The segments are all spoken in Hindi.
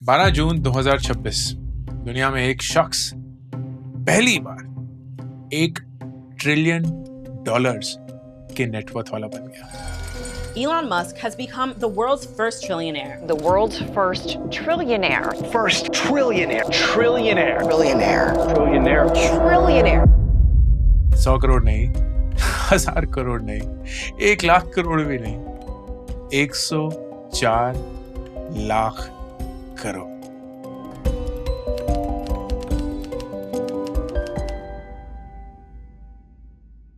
12 जून 2026 दुनिया में एक शख्स पहली बार $1 ट्रिलियन के नेटवर्थ वाला बन गया। Elon Musk has become the world's first trillionaire. The world's first trillionaire. First trillionaire. Trillionaire. Trillionaire. Trillionaire. Trillionaire. 100 crore नहीं, 1000 करोड़ नहीं, 1 लाख करोड़ भी नहीं, 104 लाख करोड़।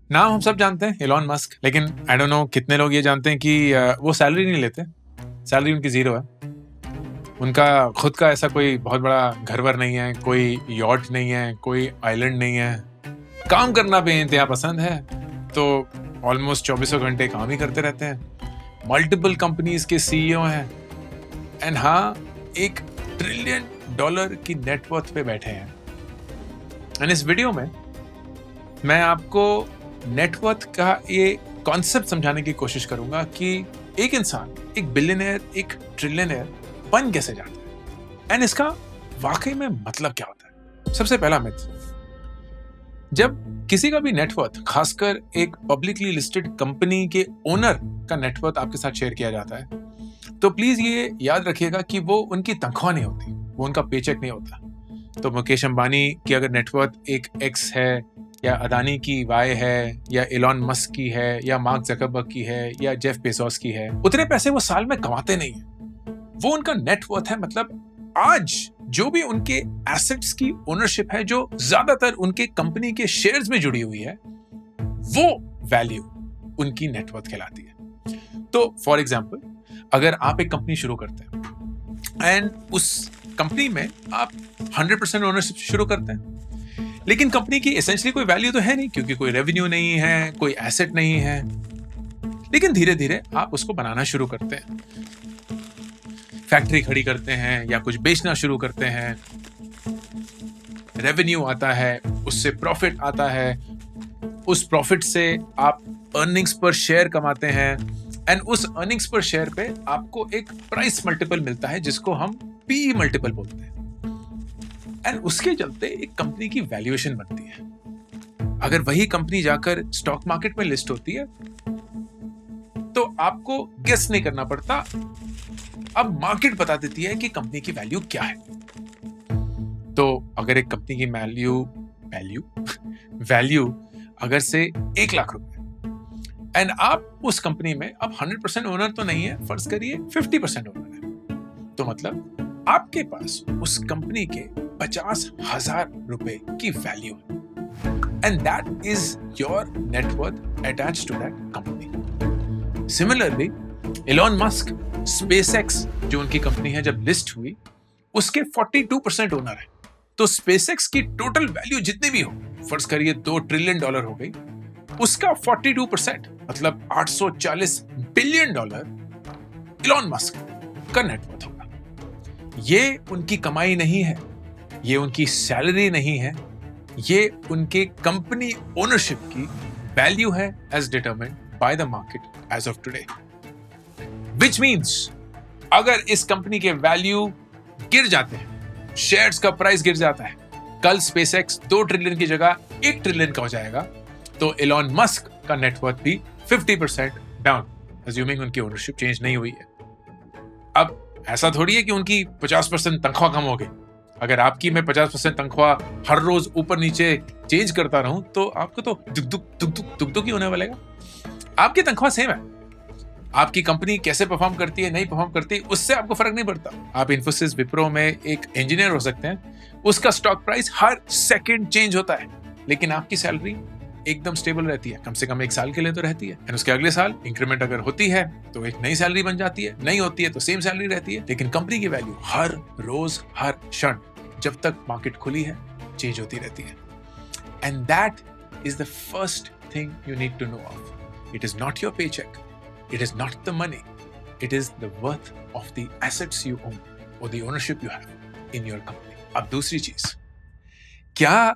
नाम हम सब जानते हैं, एलॉन मस्क, लेकिन आई डोंट नो कितने लोग ये जानते हैं कि वो सैलरी नहीं लेते। सैलरी उनकी 0 है। उनका खुद का ऐसा कोई बहुत बड़ा घर वर नहीं है, कोई यॉट नहीं है, कोई आइलैंड नहीं है। काम करना बेइंतहा पसंद है, तो ऑलमोस्ट 24 घंटे काम ही करते रहते हैं। मल्टीपल कंपनीज के सीईओ हैं, एंड हाँ, $1 ट्रिलियन की नेटवर्थ पे बैठे हैं। एंड इस वीडियो में मैं आपको नेटवर्थ का ये कॉन्सेप्ट समझाने की कोशिश करूंगा कि एक इंसान, एक बिलियनर, एक ट्रिलियनर बन कैसे जाता है, एंड इसका वाकई में मतलब क्या होता है। सबसे पहला मिथ, जब किसी का भी नेटवर्थ, खासकर एक पब्लिकली लिस्टेड कंपनी के ओनर का नेटवर्थ आपके साथ शेयर किया जाता है, तो प्लीज ये याद रखिएगा कि वो उनकी तनख्वाह नहीं होती, वो उनका पेचेक नहीं होता। तो मुकेश अंबानी की अगर नेटवर्थ एक X है, या अदानी की Y है, या एलॉन मस्क की है, या मार्क जकरबर्ग की है, या जेफ बेजोस की है, उतने पैसे वो साल में कमाते नहीं है। वो उनका नेटवर्थ है, मतलब आज जो भी उनके एसेट्स की ओनरशिप है, जो ज्यादातर उनके कंपनी के शेयर्स में जुड़ी हुई है, वो वैल्यू उनकी नेटवर्थ कहलाती है। तो फॉर एग्जाम्पल, अगर आप एक कंपनी शुरू करते हैं एंड उस कंपनी में आप 100% ओनरशिप शुरू करते हैं, लेकिन कंपनी की एसेंशियली कोई वैल्यू तो है नहीं, क्योंकि कोई रेवेन्यू नहीं है, कोई एसेट नहीं है, लेकिन धीरे धीरे आप उसको बनाना शुरू करते हैं, फैक्ट्री खड़ी करते हैं या कुछ बेचना शुरू करते हैं, रेवेन्यू आता है, उससे प्रॉफिट आता है, उस प्रॉफिट से आप अर्निंग्स पर शेयर कमाते हैं, एंड उस अर्निंग्स पर शेयर पे आपको एक प्राइस मल्टीपल मिलता है, जिसको हम पी मल्टीपल बोलते हैं, एंड उसके चलते एक कंपनी की वैल्यूएशन बनती है। अगर वही कंपनी जाकर स्टॉक मार्केट में लिस्ट होती है, तो आपको गेस नहीं करना पड़ता, अब मार्केट बता देती है कि कंपनी की वैल्यू क्या है। तो अगर एक कंपनी की वैल्यू अगर से 1 लाख रुपए, एंड आप उस कंपनी में अब 100% ओनर तो नहीं है, फर्ज करिए 50% ओनर है, तो मतलब आपके पास उस कंपनी के 50,000 रुपए की वैल्यू है, and that is your net worth attached to that company. Similarly, Elon Musk, SpaceX जो उनकी कंपनी है, जब लिस्ट हुई, उसके 42% ओनर है। तो स्पेसएक्स की टोटल वैल्यू जितनी भी हो, फर्ज करिए $2 ट्रिलियन हो गई, उसका 42% मतलब $840 बिलियन एलॉन मस्क का नेटवर्थ होगा। ये उनकी कमाई नहीं है, ये उनकी सैलरी नहीं है, ये उनके कंपनी ओनरशिप की वैल्यू है, as determined by the market as of today. Which means अगर इस कंपनी के वैल्यू गिर जाते हैं, शेयर्स का प्राइस गिर जाता है, कल स्पेसएक्स 2 ट्रिलियन की जगह 1 ट्रिलियन का हो जाएगा, तो एलॉन मस्क का नेटवर्थ भी 50% डाउन, अज्यूमिंग उनकी ओनरशिप चेंज नहीं हुई है। अब ऐसा थोड़ी है कि उनकी 50% तनख्वाह कम हो गई। अगर आपकी मैं 50% तनख्वाह हर रोज ऊपर नीचे चेंज करता रहूं, तो आपको तो दुख ही होने वालेगा। आपकी तनख्वाह सेम है, आपकी कंपनी कैसे परफॉर्म करती है, नहीं परफॉर्म करती, उससे आपको फर्क नहीं पड़ता। आप इन्फोसिस, विप्रो में एक इंजीनियर हो सकते हैं, उसका स्टॉक प्राइस हर सेकंड चेंज होता है, लेकिन आपकी सैलरी एकदम स्टेबल रहती है, कम से कम 1 साल के लिए तो रहती है, और उसके अगले साल इंक्रीमेंट अगर होती है तो एक नई सैलरी बन जाती है, नहीं होती है तो सेम सैलरी रहती है। लेकिन कंपनी की वैल्यू हर रोज, हर क्षण, जब तक मार्केट खुली है, चेंज होती रहती है। And that is the first thing you need to know of. It is not your paycheck, it is not the money, it is the worth of the assets you own और the ownership you have in your company. अब दूसरी चीज, क्या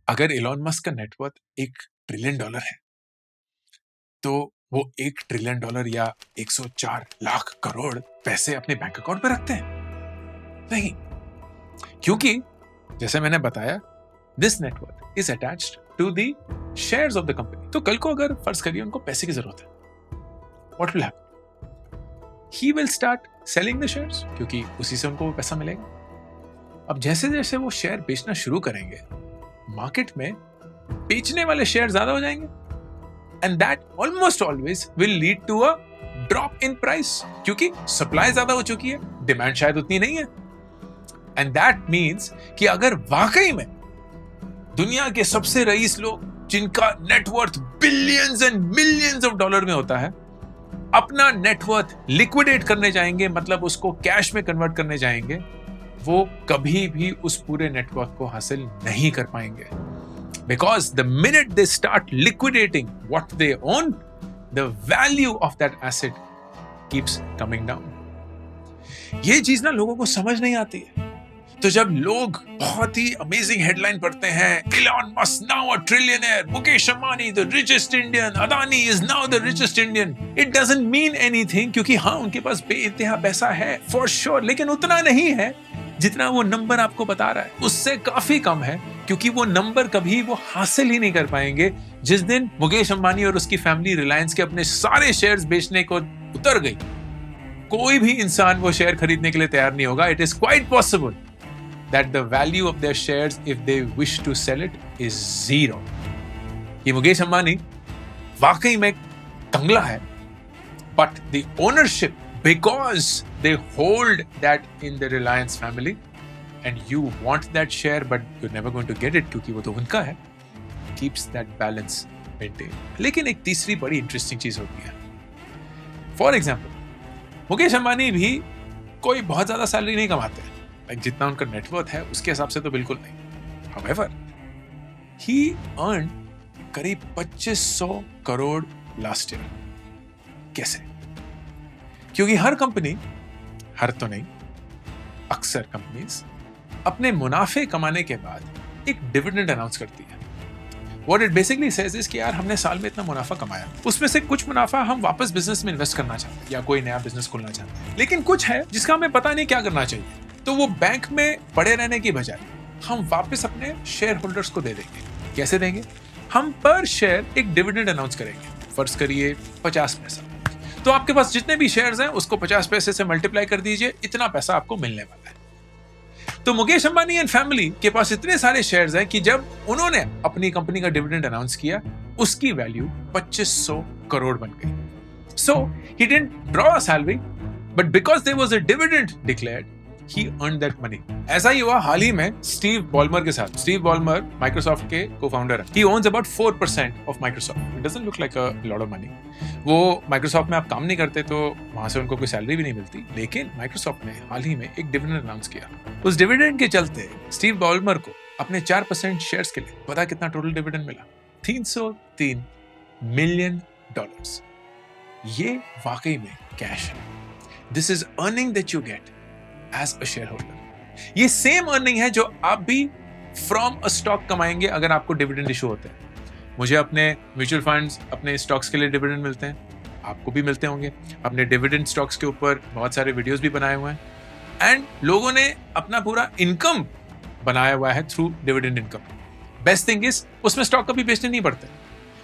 अगर एलॉन मस्क का नेटवर्थ $1 ट्रिलियन है, तो वो $1 ट्रिलियन या 104 लाख करोड़ पैसे अपने बैंक अकाउंट पे रखते हैं? नहीं, क्योंकि जैसे मैंने बताया, this network is attached to the shares of the company. तो कल को अगर फर्ज करिए उनको पैसे की जरूरत है, what will happen? He will start selling the shares, क्योंकि उसी से उनको पैसा मिलेगा। अब जैसे जैसे वो शेयर बेचना शुरू करेंगे, मार्केट में बेचने वाले शेयर ज्यादा हो जाएंगे, and that almost always will lead to a drop in price, क्योंकि सप्लाई ज्यादा हो चुकी है, डिमांड शायद उतनी नहीं है। एंड दैट मीन्स कि अगर वाकई में दुनिया के सबसे रईस लोग, जिनका net worth billions and millions of dollar में होता है, अपना नेटवर्थ लिक्विडेट करने जाएंगे, मतलब उसको कैश में कन्वर्ट करने जाएंगे, वो कभी भी उस पूरे नेटवर्क को हासिल नहीं कर पाएंगे। Because the minute they start liquidating what they own, the value of that asset keeps coming down. ये चीज ना लोगों को समझ नहीं आती है। तो जब लोग बहुत ही अमेजिंग हेडलाइन पढ़ते हैं, Elon Musk now a trillionaire, Mukesh Ambani the richest Indian, Adani is now the richest Indian, it doesn't mean anything, क्योंकि हाँ उनके पास बेइंतहा पैसा है फॉर श्योर, लेकिन उतना नहीं है जितना वो नंबर आपको बता रहा है, उससे काफी कम है, क्योंकि वो नंबर कभी वो हासिल ही नहीं कर पाएंगे। जिस दिन मुकेश अंबानी और उसकी फैमिली रिलायंस के अपने सारे शेयर्स बेचने को उतर गई, कोई भी इंसान वो शेयर खरीदने के लिए तैयार नहीं होगा। It is quite possible that the value of their shares, if they wish to sell it, is zero. ये मुकेश अंबानी वाकई में कंगला है, but the ownership, because they hold that in the Reliance family, and you want that share, but you're never going to get it क्योंकि वो तो उनका है, keeps that balance maintained. लेकिन एक तीसरी बड़ी इंटरेस्टिंग चीज होती है। फॉर एग्जाम्पल, मुकेश अंबानी भी कोई बहुत ज्यादा सैलरी नहीं कमाते हैं, जितना उनका नेटवर्थ है उसके हिसाब से तो बिल्कुल नहीं। However, he earned करीब 2500 करोड़ लास्ट ईयर। कैसे? क्योंकि हर कंपनी, हर तो नहीं, अक्सर कंपनीज अपने मुनाफे कमाने के बाद एक डिविडेंड अनाउंस करती है। What it basically says is कि यार हमने साल में इतना मुनाफा कमाया, उसमें से कुछ मुनाफा हम वापस बिजनेस में इन्वेस्ट करना चाहते हैं या कोई नया बिजनेस खोलना चाहते हैं, लेकिन कुछ है जिसका हमें पता नहीं क्या करना चाहिए, तो वो बैंक में पड़े रहने की बजाय हम वापस अपने शेयर होल्डर्स को दे देंगे। कैसे देंगे? हम पर शेयर एक डिविडेंड अनाउंस करेंगे। फर्ज करिए 50 पैसा, तो आपके पास जितने भी शेयर्स हैं उसको 50 पैसे से मल्टीप्लाई कर दीजिए, इतना पैसा आपको मिलने वाला है। तो मुकेश अंबानी एंड फैमिली के पास इतने सारे शेयर्स हैं कि जब उन्होंने अपनी कंपनी का डिविडेंड अनाउंस किया, उसकी वैल्यू 2500 करोड़ बन गई। So he didn't draw a salary, but because there was a dividend declared, he earned that money. ऐसा ही हुआ हाल ही में स्टीव बॉलमर के साथ। स्टीव बॉलमर माइक्रोसॉफ्ट के को-फाउंडर हैं। He owns about 4% of Microsoft. It doesn't look like a lot of money. वो माइक्रोसॉफ्ट में आप काम नहीं करते तो वहां से उनको कोई सैलरी भी नहीं मिलती, लेकिन माइक्रोसॉफ्ट ने हाल ही में एक डिविडेंड अनाउंस किया। उस डिविडेंड के चलते स्टीव बॉलमर को अपने 4% शेयर्स के लिए पता कितना टोटल डिविडेंड मिला? $303 मिलियन। ये वाकई में कैश है। This is earning that you get as a shareholder. ये सेम अर्निंग है जो आप भी फ्रॉम अ स्टॉक कमाएंगे अगर आपको डिविडेंड इशू होते हैं। मुझे अपने म्यूचुअल फंड्स, अपने स्टॉक्स के लिए डिविडेंड मिलते हैं, आपको भी मिलते होंगे। अपने डिविडेंड स्टॉक्स के ऊपर बहुत सारे वीडियोस भी बनाए हुए हैं, एंड लोगों ने अपना पूरा इनकम बनाया हुआ है through dividend income. Best thing is उसमें स्टॉक कभी बेचने नहीं पड़ते,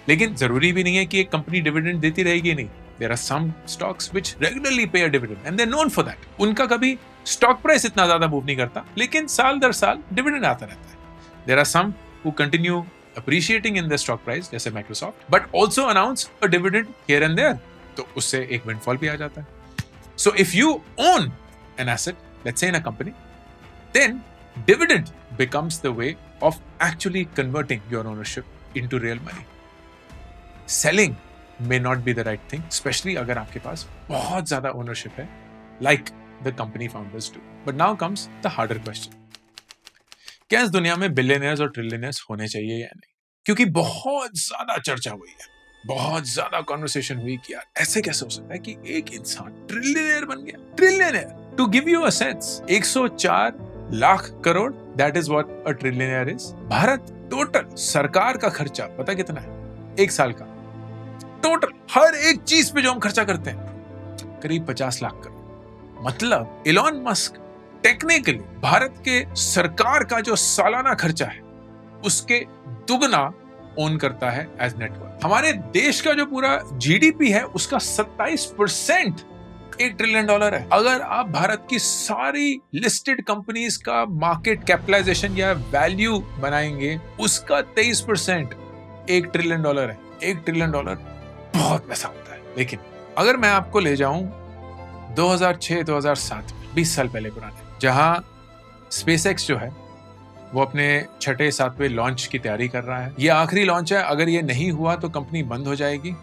लेकिन जरूरी भी नहीं है कि एक कंपनी डिविडेंड देती रहेगी नहीं। There are some stocks which regularly pay a dividend and they're known for that. उनका कभी स्टॉक प्राइस इतना ज्यादा मूव नहीं करता, लेकिन साल दर साल डिविडेंड आता रहता है। There are some who continue appreciating in their stock price, जैसे Microsoft, but also announce a dividend here and there. तो उससे एक windfall भी आ जाता है। So if you own an asset, let's say in a company, then dividend becomes the way of actually converting your ownership into real money. Selling may not be the right thing, especially अगर आपके पास बहुत ज्यादा ownership है, like the company founders do. But now comes the harder question. क्या इस दुनिया में बिलियनियर्स और ट्रिलियनियर्स होने चाहिए या नहीं? क्योंकि बहुत ज्यादा चर्चा हुई है, बहुत ज्यादा कॉन्वर्सेशन हुई कि यार ऐसे कैसे हो सकता है कि एक इंसान ट्रिलियनियर बन गया। Trillionaire, to give you a sense, 104 lakh crore, that is what a trillionaire is. Bharat total सरकार का खर्चा पता कितना है एक साल का? टोटल हर एक चीज पे जो हम खर्चा करते हैं करीब 50 लाख करोड़। मतलब इलॉन मस्क टेक्निकली भारत के सरकार का जो सालाना खर्चा है उसके दुगना ओन करता है एज नेटवर्क। हमारे देश का जो पूरा जीडीपी है उसका 27% $1 ट्रिलियन है। अगर आप भारत की सारी लिस्टेड कंपनीज का मार्केट कैपिटलाइजेशन या वैल्यू बनाएंगे उसका 23% $1 ट्रिलियन है। $1 ट्रिलियन बहुत पैसा होता है। लेकिन अगर मैं आपको ले जाऊं 2006-2007 20 साल पहले पुराने, जहां स्पेसएक्स जो है वो अपने 6-7वें लॉन्च की तैयारी कर रहा है। ये आखिरी लॉन्च है, अगर ये नहीं हुआ तो कंपनी बंद हो जाएगी।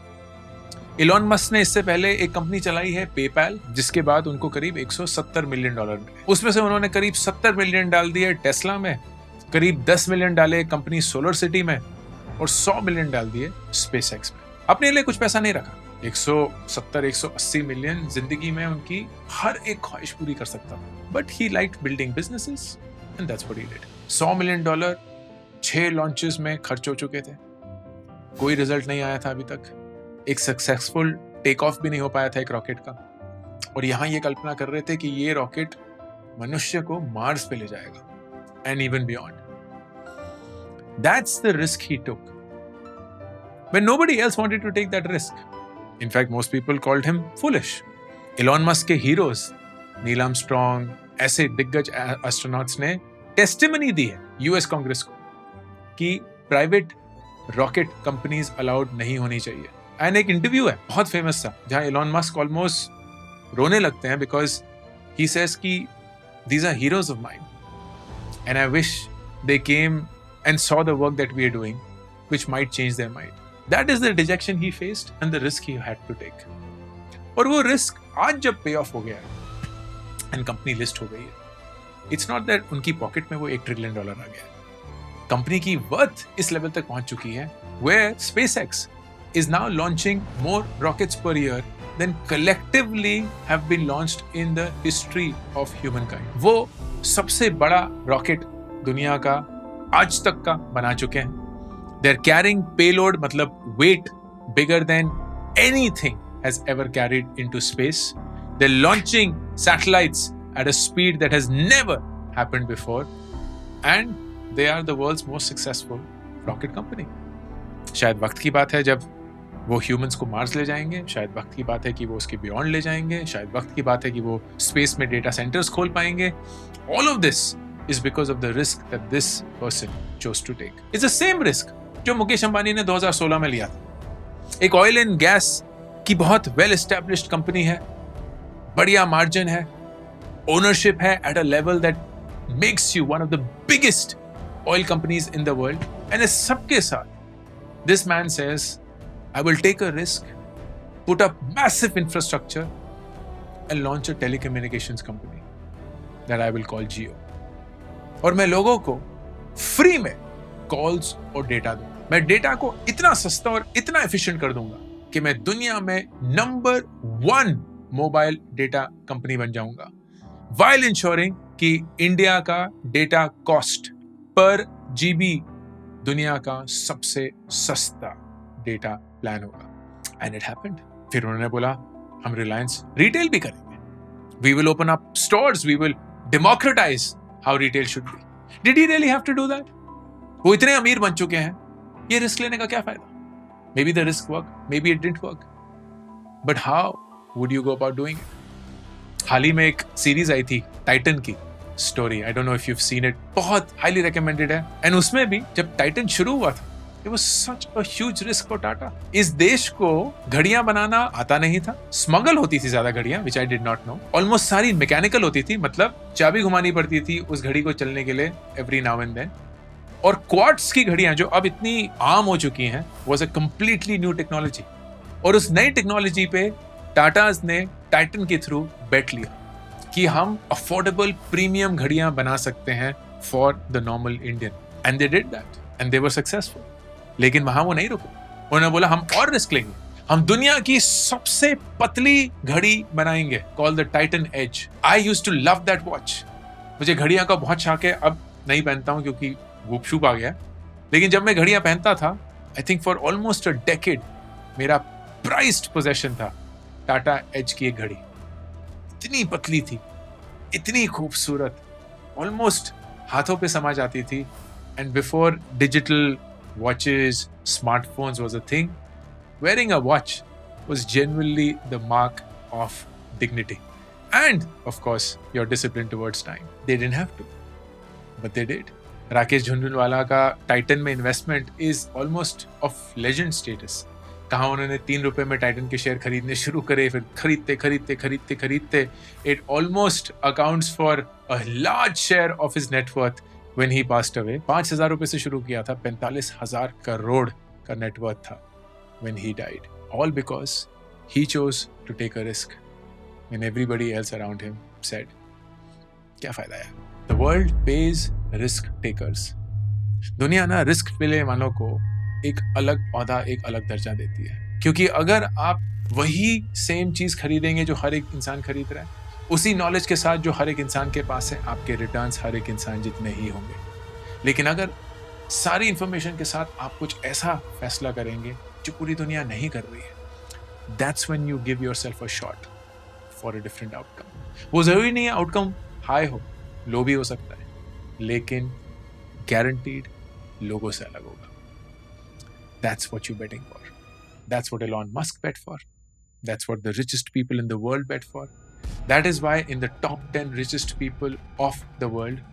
इलॉन मस्क ने इससे पहले एक कंपनी चलाई है पेपैल, जिसके बाद उनको करीब $170 मिलियन मिले। उसमें से उन्होंने करीब 70 मिलियन डाल दिए टेस्ला में, करीब 10 मिलियन डाले कंपनी सोलर सिटी में और 100 मिलियन डाल दिए स्पेसएक्स में। अपने लिए कुछ पैसा नहीं रखा। 170-180 मिलियन जिंदगी में उनकी हर एक ख्वाहिश पूरी कर सकता था, but he liked building businesses and that's what he did. $100 million 6 launches में खर्च हो चुके थे, कोई रिजल्ट नहीं आया था अभी तक, एक सक्सेसफुल टेक ऑफ भी नहीं हो पाया था एक रॉकेट का, और यहां ये कल्पना कर रहे थे कि ये रॉकेट मनुष्य को मार्स पे ले जाएगा and even beyond. That's the risk he took when nobody else wanted to take that risk. In fact, most people called him foolish. Elon Musk के हीरोज नील आर्मस्ट्रॉन्ग, ऐसे दिग्गज एस्ट्रोनॉट्स ने टेस्टिमनी दी है यूएस कांग्रेस को कि प्राइवेट रॉकेट कंपनीज अलाउड नहीं होनी चाहिए। एंड एक इंटरव्यू है बहुत फेमस सा जहां एलॉन मस्क ऑलमोस्ट रोने लगते हैं बिकॉज ही सेज कि these are heroes of mine and I wish they came and saw the work that we are doing which might change their mind. That is the dejection he faced and the risk he had to take. और वो रिस्क आज जब पे ऑफ हो गया है एंड कंपनी लिस्ट हो गई है, इट्स नॉट दैट उनकी पॉकेट में वो $1 ट्रिलियन आ गया। कंपनी की वर्थ इस लेवल तक पहुंच चुकी है where SpaceX is now launching more rockets per year than collectively have been launched in the history of humankind. वो सबसे बड़ा रॉकेट दुनिया का आज तक का बना चुके हैं। They're carrying payload, मतलब weight bigger than anything has ever carried into space. They're launching satellites at a speed that has never happened before, and they are the world's most successful rocket company. शायद वक्त की बात है जब वो ह्यूमंस को मार्स ले जाएंगे, शायद वक्त की बात है कि वो उसके बियॉन्ड ले जाएंगे, शायद वक्त की बात है कि वो स्पेस में डेटा सेंटर्स खोल पाएंगे। All of this is because of the risk that this person chose to take. It's the same risk जो मुकेश अंबानी ने 2016 में लिया था। एक ऑयल एंड गैस की बहुत वेल एस्टैब्लिश्ड कंपनी है, बढ़िया मार्जिन है, ओनरशिप है at a level that makes you one of the biggest oil companies in the world, and इस सबके साथ this man says I will take a risk, put up massive infrastructure and launch a telecommunications company that I will call Jio, और मैं लोगों को फ्री में कॉल्स और डेटा दूंगा। मैं डेटा को इतना सस्ता और इतना एफिशिएंट कर दूंगा कि मैं दुनिया में नंबर 1 मोबाइल डेटा कंपनी बन जाऊंगा, while ensuring कि इंडिया का डेटा कॉस्ट पर जीबी दुनिया का सबसे सस्ता डेटा प्लान होगा। And it happened. फिर उन्होंने बोला हम रिलायंस रिटेल भी करेंगे, we will open up stores, we will democratize how retail should be. Did he really have to do that? वो इतने अमीर बन चुके हैं, ये रिस्क लेने का क्या फायदा? May be the risk work, may be it didn't work, but how would you go about doing it? हाल ही में एक सीरीज आई थी टाइटन की story, I don't know if you have seen it, बहुत हाईली रिकमेंडेड है। एंड उसमें भी जब टाइटन शुरू हुआ था, it was such a huge risk for Tata. इस देश को घड़ियां बनाना आता नहीं था, स्मगल होती थी ज्यादा घड़ियां, which I did not know. Almost सारी मैकेनिकल होती थी, मतलब चाबी घुमानी पड़ती थी उस घड़ी को चलने के लिए एवरी नाउ एंड देन। और क्वार्ट्स की घड़ियां जो अब इतनी आम हो चुकी हैं, was a completely new technology, और उस नई टेक्नोलॉजी पे टाटाज ने टाइटन के थ्रू बेट लिया कि हम अफोर्डेबल प्रीमियम घड़ियां बना सकते हैं for the normal Indian, and they did that and they were successful. लेकिन वहां वो नहीं रुके, उन्होंने बोला हम और रिस्क लेंगे, हम दुनिया की सबसे पतली घड़ी बनाएंगे, call the Titan Edge. I used to love that watch, मुझे घड़ियां का बहुत शौक है, अब नहीं पहनता हूं क्योंकि वूप शूप आ गया, लेकिन जब मैं घड़ियां पहनता था, I think for almost a decade मेरा प्राइज्ड पोजेशन था टाटा एज की एक घड़ी। इतनी पतली थी, इतनी खूबसूरत, ऑलमोस्ट हाथों पे समा जाती थी. And before digital watches, smartphones was a thing, wearing a watch was genuinely the mark of dignity. And, of course, your discipline towards time. They didn't have to, but they did. Rakesh Jhunjhunwala का टाइटन में investment is almost of legend status. कहाँ उन्होंने 3 रुपए में टाइटन के शेयर खरीदने शुरू करे, फिर खरीदते it almost accounts for a large share of his net worth when he passed away. 5,000 रुपए से शुरू किया था, 45,000 करोड़ का नेटवर्थ था when he died, all because he chose to take a risk when everybody else around him said, क्या फायदा है. The world pays risk takers. दुनिया ना रिस्क लेने वालों को एक अलग औहदा, एक अलग दर्जा देती है, क्योंकि अगर आप वही सेम चीज खरीदेंगे जो हर एक इंसान खरीद रहा है, उसी नॉलेज के साथ जो हर एक इंसान के पास है, आपके रिटर्न्स हर एक इंसान जितने ही होंगे. लेकिन अगर सारी इंफॉर्मेशन के साथ आप कुछ ऐसा फैसला करेंगे जो पूरी दुनिया नहीं कर रही है, that's when you give yourself a shot for a different outcome. वो जरूरी नहीं है आउटकम हाई हो, लो भी हो सकता है, लेकिन guaranteed लोगों से अलग होगा. That's what you're betting for. That's what Elon Musk bet for. That's what the richest people in the world bet for. That is why in the top 10 richest people of the world,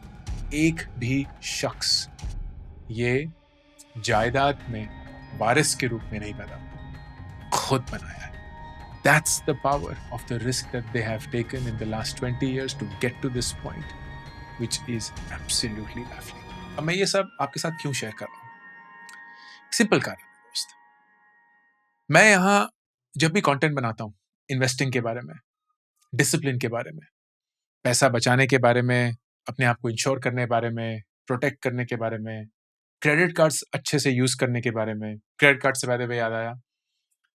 एक भी शख्स ये जायदाद में वारिस के रूप में नहीं पैदा, खुद बनाया है. That's the power of the risk that they have taken in the last 20 years to get to this point, which is absolutely baffling. अब मैं ये सब आपके साथ क्यों शेयर कर रहा हूँ? सिंपल कारण है दोस्त. मैं यहाँ जब भी कंटेंट बनाता हूँ, इन्वेस्टिंग के बारे में, डिसिप्लिन के बारे में, पैसा बचाने के बारे में, अपने आप को इंश्योर करने के बारे में, प्रोटेक्ट करने के बारे में, क्रेडिट कार्ड्स अच्छे से यूज करने के बारे में. क्रेडिट कार्ड से पहले भी याद आया,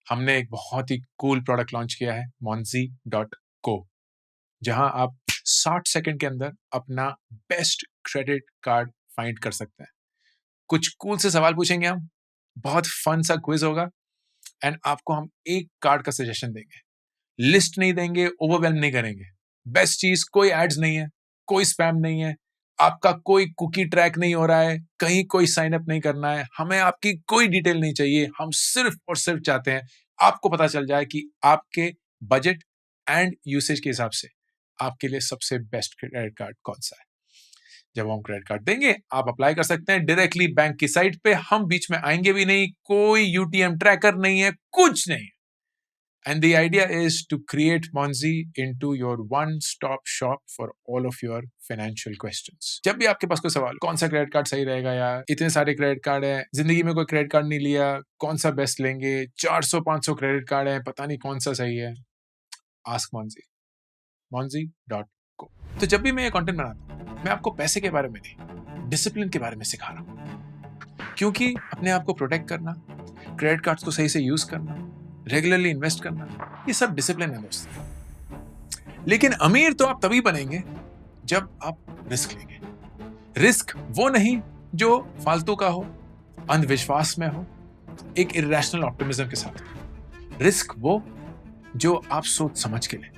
हमने एक बहुत ही कूल प्रोडक्ट लॉन्च किया है, Monzy.co, जहां आप 60 सेकंड के अंदर अपना बेस्ट क्रेडिट कार्ड फाइंड कर सकते हैं. कुछ कूल से सवाल पूछेंगे हम, बहुत फन सा क्विज होगा, एंड आपको हम एक कार्ड का सजेशन देंगे. लिस्ट नहीं देंगे, ओवरवेल्म नहीं करेंगे. बेस्ट चीज, कोई एड्स नहीं है, कोई स्पैम नहीं है, आपका कोई कुकी ट्रैक नहीं हो रहा है, कहीं कोई साइन अप नहीं करना है, हमें आपकी कोई डिटेल नहीं चाहिए. हम सिर्फ और सिर्फ चाहते हैं आपको पता चल जाए कि आपके बजट एंड यूसेज के हिसाब से आपके लिए सबसे बेस्ट क्रेडिट कार्ड कौन सा है. जब हम क्रेडिट कार्ड देंगे, आप अप्लाई कर सकते हैं डायरेक्टली बैंक की साइट पे. हम बीच में आएंगे भी नहीं, कोई यूटीएम ट्रैकर नहीं है, कुछ नहीं. And the idea is to create Monzy into your one-stop shop for all of your financial questions. जब भी आपके पास कोई सवाल, कौन सा क्रेडिट कार्ड सही रहेगा यार, इतने सारे क्रेडिट कार्ड हैं, जिंदगी में कोई क्रेडिट कार्ड नहीं लिया, कौन सा बेस्ट लेंगे, 400-500 क्रेडिट कार्ड हैं, पता नहीं कौन सा सही है, आस्क Monzy. Monzy.co. तो जब भी मैं ये कंटेंट बनाता हूँ, मैं आपको पैसे के बारे में नहीं, डिसिप्लिन के बारे में सिखा रहा हूँ, क्योंकि अपने आप को प्रोटेक्ट करना, क्रेडिट कार्ड्स को सही से यूज करना, रेगुलरली इन्वेस्ट करना, ये सब डिसिप्लिन है दोस्तों. लेकिन अमीर तो आप तभी बनेंगे जब आप रिस्क लेंगे. रिस्क वो नहीं जो फालतू का हो, अंधविश्वास में हो, एक इरैशनल ऑप्टिमिज्म के साथ. रिस्क वो जो आप सोच समझ के लें.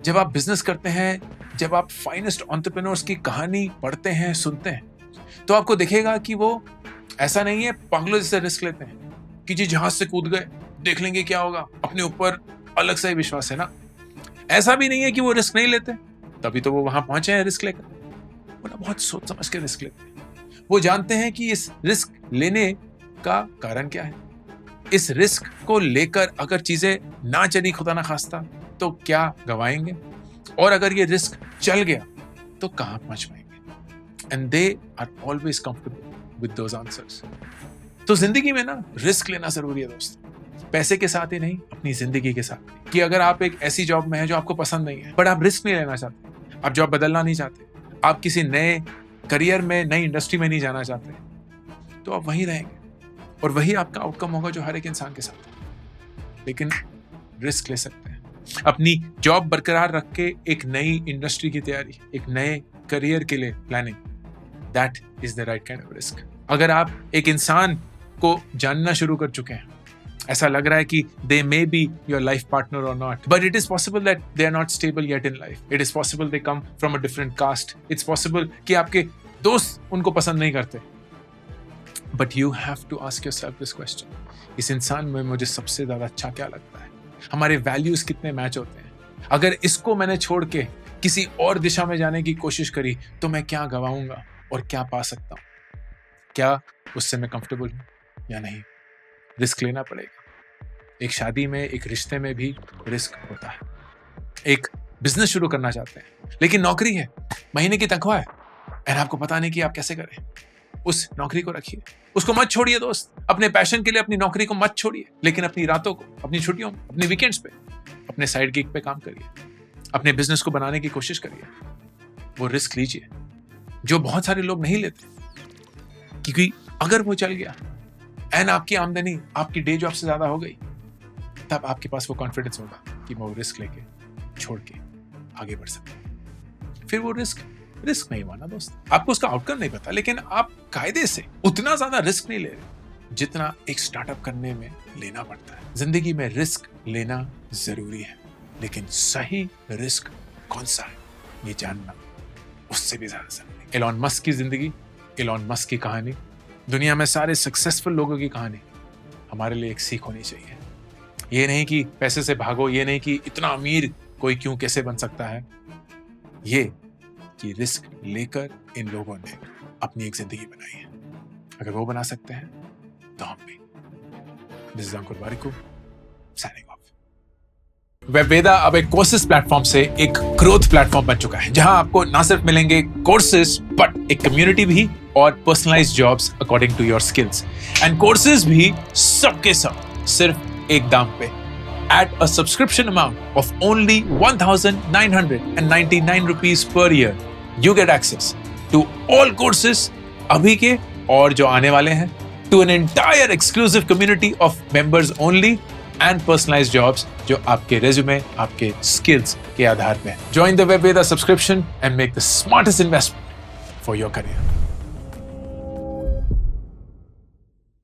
जब आप बिजनेस करते हैं, जब आप फाइनेस्ट एंटरप्रेन्योर्स की कहानी पढ़ते हैं, सुनते हैं, तो आपको दिखेगा कि वो ऐसा नहीं है पागलों जैसे रिस्क लेते हैं कि जी जहाज से कूद गए, देख लेंगे क्या होगा, अपने ऊपर अलग सा ही विश्वास है ना. ऐसा भी नहीं है कि वो रिस्क नहीं लेते, तभी तो वो वहां पहुंचे हैं रिस्क लेकर. वो ना बहुत सोच समझ के रिस्क लेते हैं. वो जानते हैं कि इस रिस्क लेने का कारण क्या है, इस रिस्क को लेकर अगर चीजें ना चली खुदा ना खास्ता तो क्या गवाएंगे, और अगर ये रिस्क चल गया तो कहां पहुंच पाएंगे. And they are always comfortable with those answers. तो जिंदगी में ना रिस्क लेना जरूरी है दोस्त, पैसे के साथ ही नहीं, अपनी जिंदगी के साथ. कि अगर आप एक ऐसी जॉब में हैं जो आपको पसंद नहीं है, बट आप रिस्क नहीं लेना चाहते, आप जॉब बदलना नहीं चाहते, आप किसी नए करियर में, नई इंडस्ट्री में नहीं जाना चाहते, तो आप वहीं रहेंगे और वही आपका आउटकम होगा जो हर एक इंसान के साथ. लेकिन रिस्क ले सकते हैं, अपनी जॉब बरकरार रख के एक नई इंडस्ट्री की तैयारी, एक नए करियर के लिए planning. That is the right kind of risk. अगर आप एक इंसान को जानना शुरू कर चुके हैं, ऐसा लग रहा है कि they may be your life partner or not, but it is possible that they are not stable yet in life. It is possible they come from a different caste. It's possible कि आपके दोस्त उनको पसंद नहीं करते. But you have to ask yourself this question. इस इंसान में मुझे सबसे ज्यादा अच्छा क्या लगता है? हमारे वैल्यूज कितने मैच होते हैं? अगर इसको मैंने छोड़ के किसी और दिशा में जाने की कोशिश करी तो मैं क्या गवाऊंगा और क्या पा सकता हूं? क्या उससे मैं कंफर्टेबल हूं या नहीं? रिस्क लेना पड़ेगा. एक शादी में, एक रिश्ते में भी रिस्क होता है. एक बिजनेस शुरू करना चाहते हैं लेकिन नौकरी है, महीने की तनख्वाह है और आपको पता नहीं कि आप कैसे करें. उस नौकरी को रखिए, उसको मत छोड़िए दोस्त. अपने पैशन के लिए अपनी नौकरी को मत छोड़िए, लेकिन अपनी रातों को, अपनी छुट्टियों में, अपने वीकेंड्स पे, अपने साइड गिग पे काम करिए. अपने बिजनेस को बनाने की कोशिश करिए. वो रिस्क लीजिए जो बहुत सारे लोग नहीं लेते, क्योंकि अगर वो चल गया एंड आपकी आमदनी आपकी डे जॉब से ज्यादा हो गई, तब आपके पास वो कॉन्फिडेंस होगा कि मैं वो रिस्क लेके छोड़ के आगे बढ़ सकता. फिर वो रिस्क नहीं हुआ ना दोस्त. आपको उसका आउटकम नहीं पता, लेकिन आप कायदे से उतना ज्यादा रिस्क नहीं ले रहे जितना एक स्टार्टअप करने में लेना पड़ता है. जिंदगी में रिस्क लेना जरूरी है, लेकिन सही रिस्क कौन सा है ये जानना उससे भी ज्यादा जरूरी. एलॉन मस्क की जिंदगी, एलॉन मस्क की कहानी, दुनिया में सारे सक्सेसफुल लोगों की कहानी हमारे लिए एक सीख होनी चाहिए. ये नहीं कि पैसे से भागो, ये नहीं कि इतना अमीर कोई क्यों कैसे बन सकता है, ये कि रिस्क लेकर इन लोगों ने अपनी एक जिंदगी बनाई है. अगर वो बना सकते हैं तो हम भी. This is Ankur Warikoo signing off. WebVeda अब एक कोर्सेज प्लेटफॉर्म से एक ग्रोथ प्लेटफॉर्म बन चुका है, जहां आपको ना सिर्फ मिलेंगे कोर्सेज बट एक कम्युनिटी भी और personalised jobs according to your skills. And courses भी सबके सब सिर्फ एक दाम पे. At a subscription amount of only 1,999 rupees per year, you get access to all courses अभी के और जो आने वाले हैं, to an entire exclusive community of members only and personalized jobs जो आपके resume, आपके skills के आधार पे हैं. Join the Webveda subscription and make the smartest investment for your career.